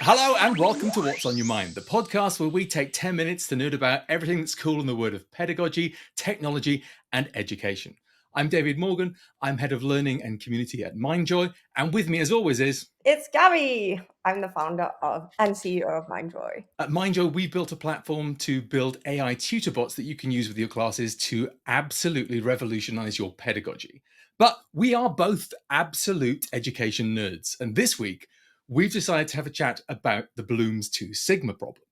Hello and welcome to What's on Your Mind, the podcast where we take 10 minutes to nerd about everything that's cool in the world of pedagogy, technology, and education. I'm David Morgan. I'm head of learning and community at Mindjoy, and with me as always is... It's Gabi. I'm the founder of and CEO of Mindjoy. At Mindjoy, we built a platform to build AI tutor bots that you can use with your classes to absolutely revolutionize your pedagogy. But we are both absolute education nerds, and this week we've decided to have a chat about the Bloom's Two Sigma problem.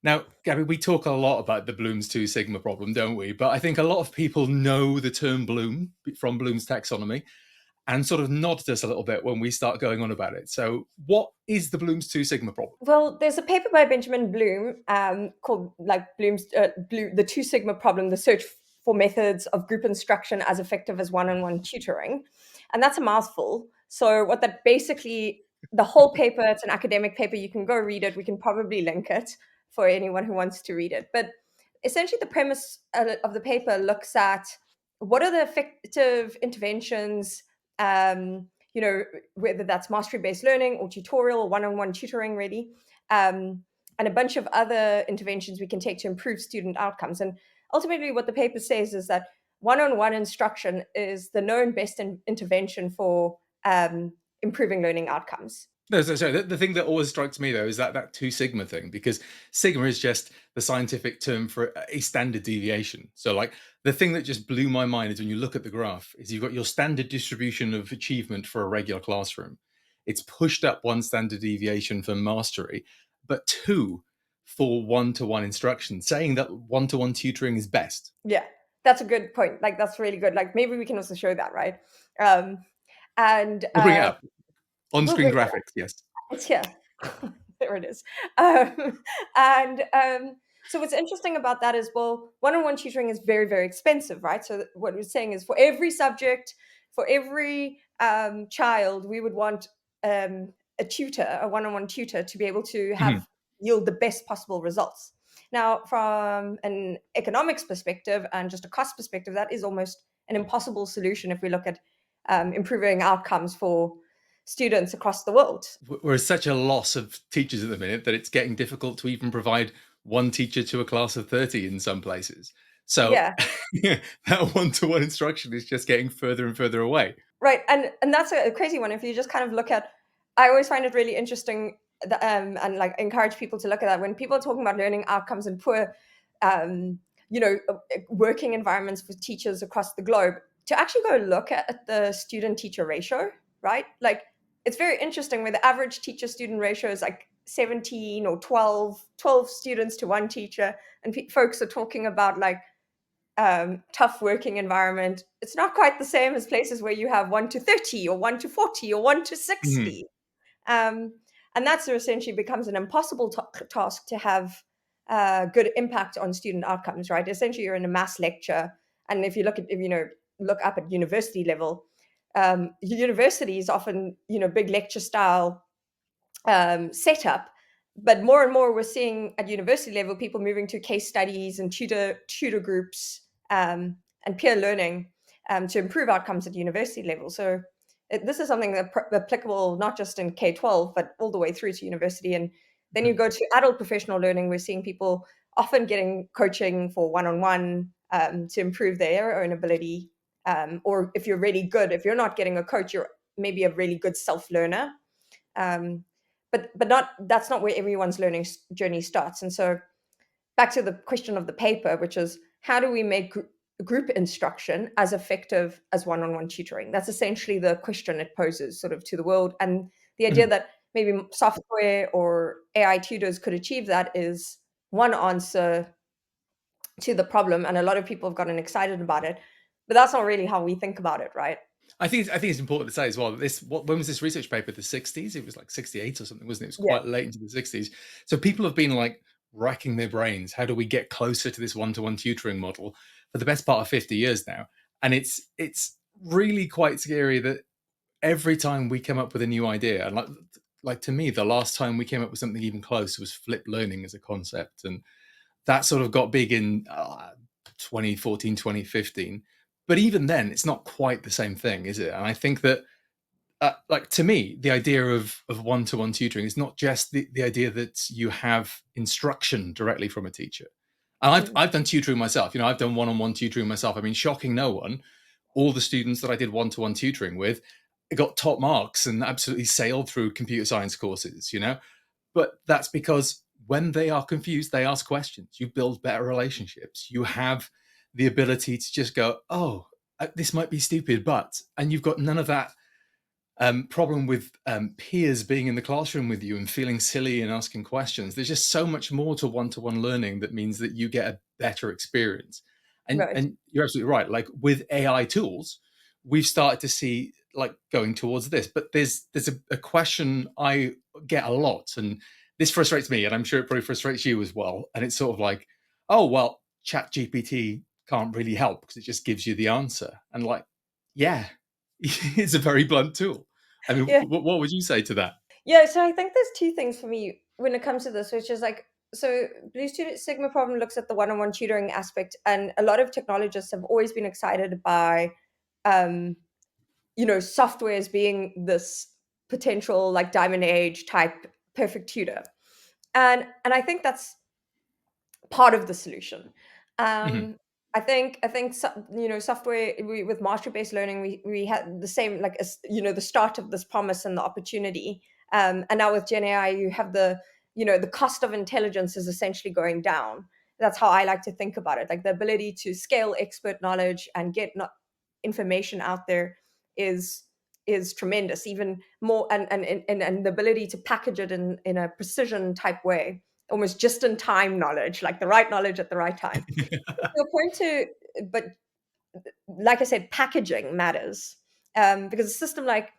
Now, Gabby, we talk a lot about the Bloom's Two Sigma problem, don't we? But I think a lot of people know the term Bloom from Bloom's taxonomy and sort of nod at us a little bit when we start going on about it. So what is the Bloom's Two Sigma problem? Well, there's a paper by Benjamin Bloom called Bloom's the Two Sigma problem, the search for methods of group instruction as effective as one-on-one tutoring. And that's a mouthful. So what that basically, the whole paper, it's an academic paper. You can go read it. We can probably link it for anyone who wants to read it. But essentially the premise of the paper looks at what are the effective interventions, whether that's mastery-based learning or tutorial or one-on-one tutoring really, and a bunch of other interventions we can take to improve student outcomes. And ultimately what the paper says is that one-on-one instruction is the known best intervention for improving learning outcomes. No, sorry. The thing that always strikes me, though, is that Two Sigma thing, because Sigma is just the scientific term for a standard deviation. So, like, the thing that just blew my mind is when you look at the graph, is you've got your standard distribution of achievement for a regular classroom. It's pushed up one standard deviation for mastery, but two for one-to-one instruction, saying that one-to-one tutoring is best. Yeah, that's a good point. Like, that's really good. Like, maybe we can also show that, right? We'll bring it up. On-screen graphics, yes. It's here. There it is. So what's interesting about that is, well, one-on-one tutoring is very, very expensive, right? So what we're saying is for every subject, for every child, we would want a tutor, a one-on-one tutor, to be able to have yield the best possible results. Now, from an economics perspective and just a cost perspective, that is almost an impossible solution if we look at improving outcomes for students across the world. We're such a loss of teachers at the minute that it's getting difficult to even provide one teacher to a class of 30 in some places. So Yeah. That one-to-one instruction is just getting further and further away. Right. And that's a crazy one. If you just kind of look at, I always find it really interesting and like encourage people to look at that when people are talking about learning outcomes and poor, working environments for teachers across the globe, to actually go look at the student-teacher ratio, right? Like, it's very interesting where the average teacher-student ratio is like 17 or 12 students to one teacher. And folks are talking about like tough working environment. It's not quite the same as places where you have 1 to 30 or 1 to 40 or 1 to 60. And that's essentially becomes an impossible task to have good impact on student outcomes, right? Essentially, you're in a mass lecture. And if you look up at university level, universities often, big lecture style setup. But more and more, we're seeing at university level people moving to case studies and tutor groups and peer learning to improve outcomes at university level. So this is something that's applicable not just in K-12, but all the way through to university. And then you go to adult professional learning. We're seeing people often getting coaching for one-on-one to improve their own ability. Or if you're really good, if you're not getting a coach, you're maybe a really good self-learner. But that's not where everyone's learning journey starts. And so back to the question of the paper, which is how do we make group instruction as effective as one-on-one tutoring? That's essentially the question it poses sort of to the world. And the idea that maybe software or AI tutors could achieve that is one answer to the problem. And a lot of people have gotten excited about it, but that's not really how we think about it, right? I think it's important to say as well that when was this research paper? The 60s? It was like 68 or something, wasn't it? It was quite late into the 60s. So people have been like racking their brains. How do we get closer to this one-to-one tutoring model for the best part of 50 years now? And it's really quite scary that every time we come up with a new idea, and like to me, the last time we came up with something even close was flipped learning as a concept. And that sort of got big in 2014, 2015. But even then, it's not quite the same thing, is it? And I think that like to me, the idea of one-to-one tutoring is not just the idea that you have instruction directly from a teacher. And Mm. I've done tutoring myself. You know, I've done one-on-one tutoring myself. I mean, shocking no one, all the students that I did one-to-one tutoring with got top marks and absolutely sailed through computer science courses, you know? But that's because when they are confused, they ask questions. You build better relationships. You have the ability to just go, oh, this might be stupid, but, and you've got none of that problem with peers being in the classroom with you and feeling silly and asking questions. There's just so much more to one-to-one learning that means that you get a better experience. Right. And you're absolutely right. Like with AI tools, we've started to see like going towards this. But there's a question I get a lot, and this frustrates me, and I'm sure it probably frustrates you as well. And it's sort of like, oh well, Chat GPT can't really help because it just gives you the answer. And like, yeah, it's a very blunt tool. I mean, Yeah. what would you say to that? Yeah, so I think there's two things for me when it comes to this, which is like, so Blue Student Sigma problem looks at the one-on-one tutoring aspect, and a lot of technologists have always been excited by, um, software as being this potential like diamond age type perfect tutor, and I think that's part of the solution. Mhm. Um, I think software with mastery based learning we had the same like as the start of this promise and the opportunity. And now with Gen AI, you have the cost of intelligence is essentially going down. That's how I like to think about it. Like the ability to scale expert knowledge and get not information out there is is tremendous. Even more, and the ability to package it in a precision type way, almost just in time knowledge, like the right knowledge at the right time. To a point to, but like I said, packaging matters, because a system like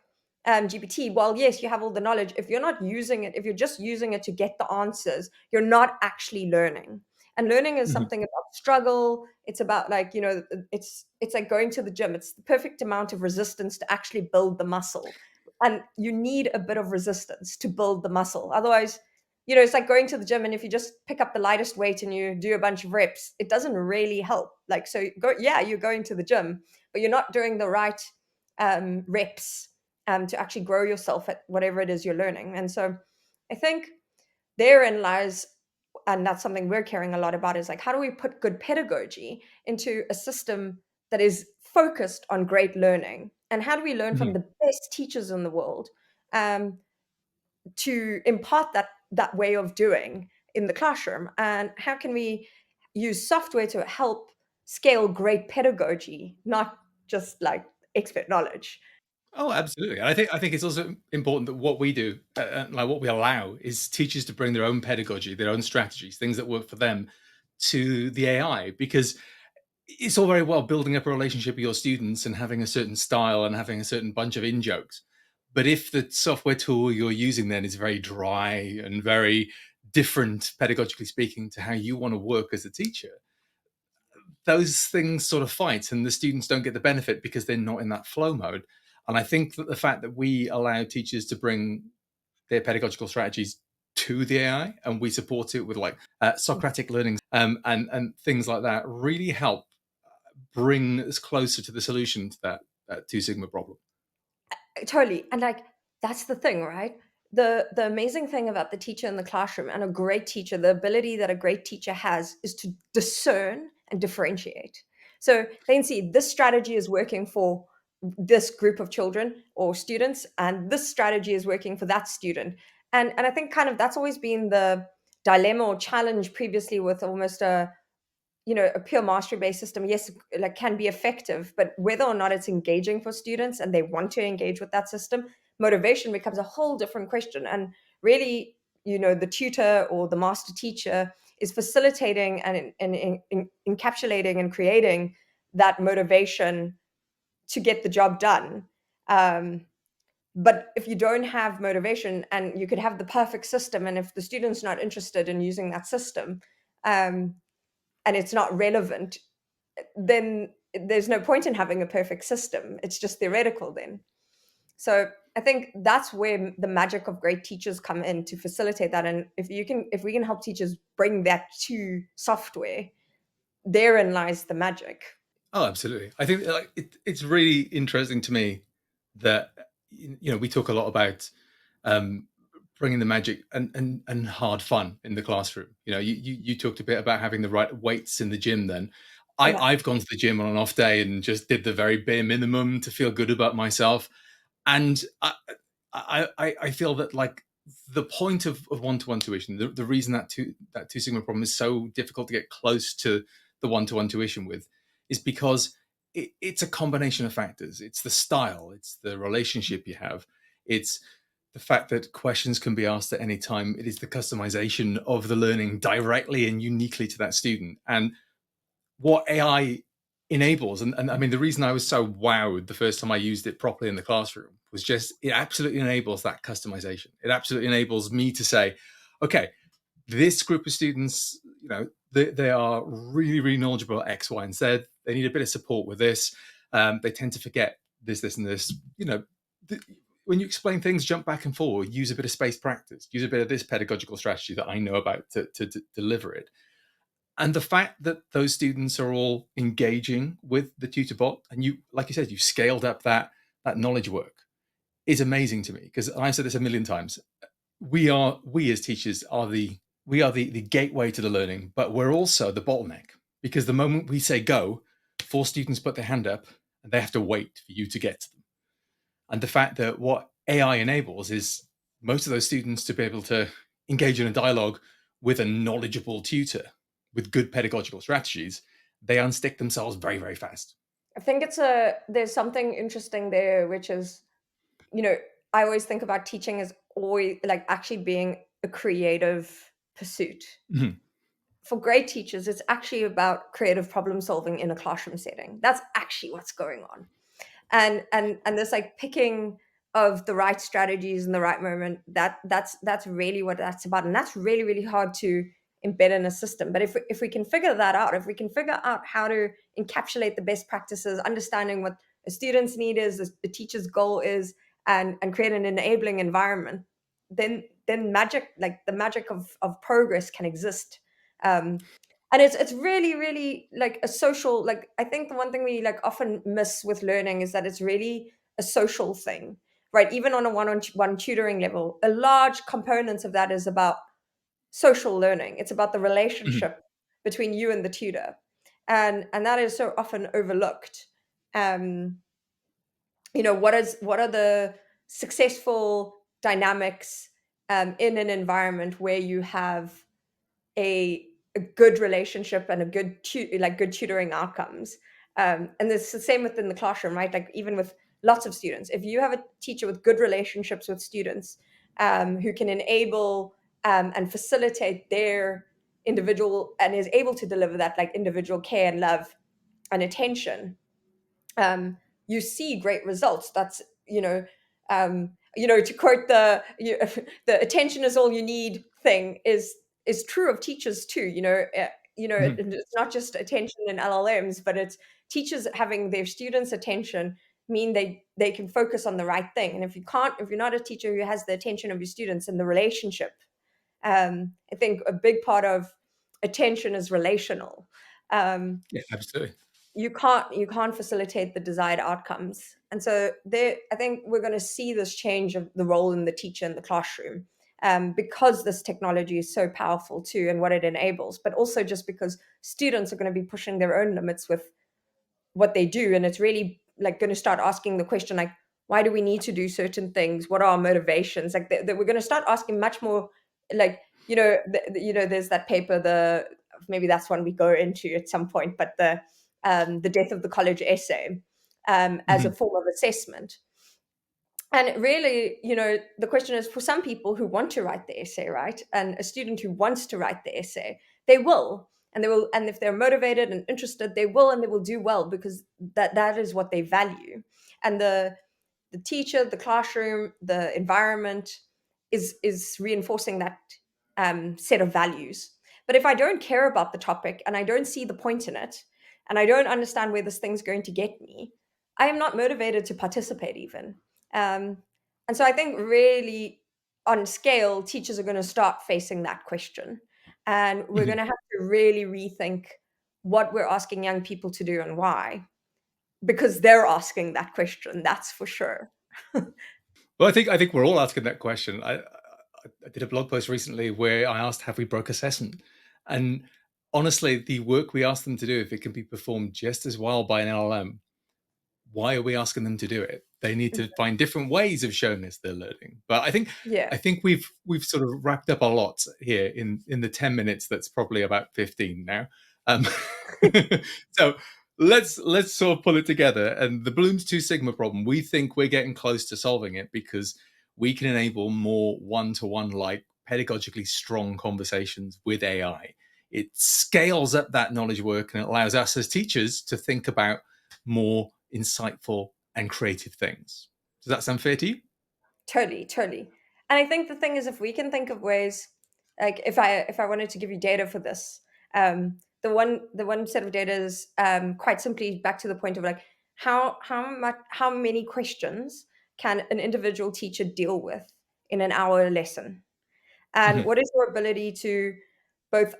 GPT, while yes, you have all the knowledge, if you're not using it, if you're just using it to get the answers, you're not actually learning. And learning is Mhm. something about struggle. It's about like it's like going to the gym. It's the perfect amount of resistance to actually build the muscle, and you need a bit of resistance to build the muscle. Otherwise, it's like going to the gym, and if you just pick up the lightest weight and you do a bunch of reps, it doesn't really help. Like, so go, yeah, you're going to the gym, but you're not doing the right reps to actually grow yourself at whatever it is you're learning. And so I think therein lies, and that's something we're caring a lot about, is like, how do we put good pedagogy into a system that is focused on great learning? And how do we learn from Mhm. the best teachers in the world? Um, to impart that way of doing in the classroom, and how can we use software to help scale great pedagogy, not just like expert knowledge. Oh, absolutely. And I think it's also important that what we do, like what we allow, is teachers to bring their own pedagogy, their own strategies, things that work for them, to the AI. Because it's all very well building up a relationship with your students and having a certain style and having a certain bunch of in jokes, but if the software tool you're using then is very dry and very different, pedagogically speaking, to how you want to work as a teacher, those things sort of fight and the students don't get the benefit because they're not in that flow mode. And I think that the fact that we allow teachers to bring their pedagogical strategies to the AI and we support it with like Socratic learning and things like that really help bring us closer to the solution to that Two Sigma problem. Totally. And like that's the thing, right? The amazing thing about the teacher in the classroom and a great teacher, the ability that a great teacher has is to discern and differentiate. So they can see this strategy is working for this group of children or students, and this strategy is working for that student. And I think kind of that's always been the dilemma or challenge previously with almost a pure mastery based system, yes, like can be effective, but whether or not it's engaging for students and they want to engage with that system, motivation becomes a whole different question. And really, the tutor or the master teacher is facilitating and encapsulating and creating that motivation to get the job done. um, but if you don't have motivation, and you could have the perfect system, and if the student's not interested in using that system, um, and it's not relevant, then there's no point in having a perfect system. It's just theoretical then. So I think that's where the magic of great teachers come in to facilitate that. And if we can help teachers bring that to software, therein lies the magic. Oh, absolutely. I think like it's really interesting to me that we talk a lot about um, bringing the magic and hard fun in the classroom. You talked a bit about having the right weights in the gym. Then Yeah. I've gone to the gym on an off day and just did the very bare minimum to feel good about myself. And I feel that, like, the point of one-to-one tuition, the reason that two sigma problem is so difficult to get close to the one-to-one tuition with, is because it's a combination of factors. It's the style, it's the relationship you have, it's the fact that questions can be asked at any time. It is the customization of the learning directly and uniquely to that student. And what AI enables, and I mean, the reason I was so wowed the first time I used it properly in the classroom was just it absolutely enables that customization. It absolutely enables me to say, okay, this group of students, they are really, really knowledgeable at X, Y, and Z. They need a bit of support with this. They tend to forget this, and this. When you explain things, jump back and forward, use a bit of spaced practice, use a bit of this pedagogical strategy that I know about to deliver it. And the fact that those students are all engaging with the tutor bot, and you, like you said, you've scaled up that knowledge work, is amazing to me, because I've said this a million times. We as teachers are the gateway to the learning, but we're also the bottleneck, because the moment we say go, 4 students put their hand up and they have to wait for you to get to them. And the fact that what AI enables is most of those students to be able to engage in a dialogue with a knowledgeable tutor with good pedagogical strategies, they unstick themselves very, very fast. I think there's something interesting there, which is, you know, I always think about teaching as always like actually being a creative pursuit. Mhm. For great teachers, it's actually about creative problem solving in a classroom setting. That's actually what's going on. And this like picking of the right strategies in the right moment, that's really what that's about. And that's really, really hard to embed in a system. But if we can figure that out, if we can figure out how to encapsulate the best practices, understanding what a student's need is, the teacher's goal is, and create an enabling environment, then magic, like the magic of progress, can exist. um, and it's really, really like a social, like I think the one thing we like often miss with learning is that it's really a social thing, right? Even on a one-on-one tutoring level, a large component of that is about social learning. It's about the Mhm. relationship between you and the tutor, and that is so often overlooked. um what are the successful dynamics in an environment where you have a good relationship and a good tutoring outcomes. And it's the same within the classroom, right? Like even with lots of students, if you have a teacher with good relationships with students, who can enable and facilitate their individual and is able to deliver that like individual care and love and attention, um, you see great results. That's to quote the attention is all you need thing is true of teachers too. Mhm. It's not just attention in LLMs, but it's teachers having their students' attention mean they can focus on the right thing. And if you're not a teacher who has the attention of your students and the relationship, I think a big part of attention is relational. Um, Yeah, absolutely. you can't facilitate the desired outcomes. And so there, I think we're going to see this change of the role in the teacher in the classroom, because this technology is so powerful too and what it enables, but also just because students are going to be pushing their own limits with what they do. And it's really like going to start asking the question, like, why do we need to do certain things? What are our motivations? Like that we're going to start asking much more, like, there's that paper, maybe that's one we go into at some point, but the death of the college essay, as a Mhm. form of assessment. And really, the question is, for some people who want to write the essay, right? And a student who wants to write the essay, they will. And they will, and if they're motivated and interested, they will, and they will do well, because that is what they value. And the teacher, the classroom, the environment is reinforcing that set of values. But if I don't care about the topic and I don't see the point in it, and I don't understand where this thing's going to get me, I am not motivated to participate even. Um, and so I think really on scale, teachers are going to start facing that question. And we're going Mhm. to have to really rethink what we're asking young people to do and why, because they're asking that question, that's for sure. Well, I think we're all asking that question. I did a blog post recently where I asked, "Have we broke assessment?" And honestly, the work we ask them to do, if it can be performed just as well by an LLM, why are we asking them to do it? They need to find different ways of showing us they're learning. But I think Yeah, I think we've sort of wrapped up a lot here in the 10 minutes. That's probably about 15 now. Um, so let's sort of pull it together. And the Bloom's Two Sigma problem, we think we're getting close to solving it because we can enable more one-to-one like pedagogically strong conversations with AI. It scales up that knowledge work and it allows us as teachers to think about more insightful and creative things. Does that sound fair to you? totally, totally. And I think the thing is, if we can think of ways, like if I wanted to give you data for this, the one set of data is quite simply back to the point of like how many questions can an individual teacher deal with in an hour lesson, and Mhm. what is your ability to both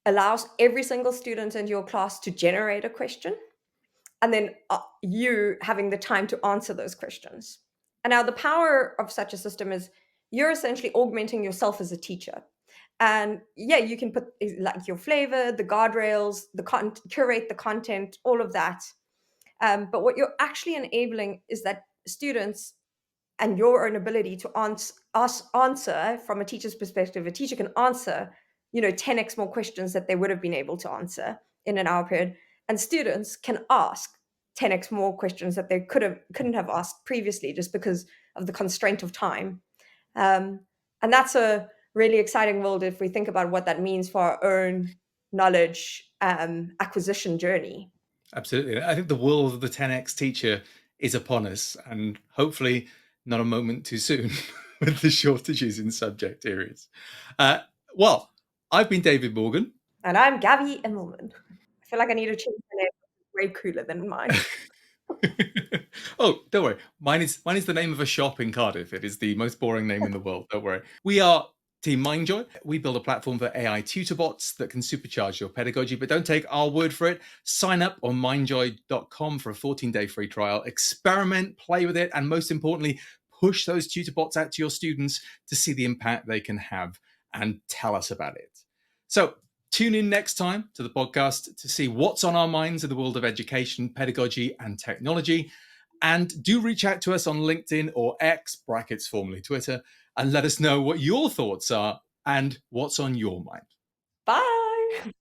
allow every single student in your class to generate a question, and then you having the time to answer those questions. And now the power of such a system is you're essentially augmenting yourself as a teacher. And yeah, you can put like your flavor, the guardrails, curate the content, all of that. But what you're actually enabling is that students and your own ability to answer from a teacher's perspective, a teacher can answer, 10x more questions that they would have been able to answer in an hour period, and students can ask 10x more questions that they couldn't have asked previously just because of the constraint of time. um, and that's a really exciting world if we think about what that means for our own knowledge acquisition journey. Absolutely. I think the world of the 10x teacher is upon us, and hopefully not a moment too soon with the shortages in subject areas. Uh, well, I've been David Morgan. And I'm Gabi Immelman. I feel like I need to change my name. It's way cooler than mine. Oh, don't worry. Mine is the name of a shop in Cardiff. It is the most boring name in the world. Don't worry. We are Team Mindjoy. We build a platform for AI tutor bots that can supercharge your pedagogy, but don't take our word for it. Sign up on mindjoy.com for a 14-day free trial. Experiment, play with it, and most importantly, push those tutor bots out to your students to see the impact they can have and tell us about it. So, tune in next time to the podcast to see what's on our minds in the world of education, pedagogy, and technology. And do reach out to us on LinkedIn or X, brackets formerly Twitter, and let us know what your thoughts are and what's on your mind. Bye.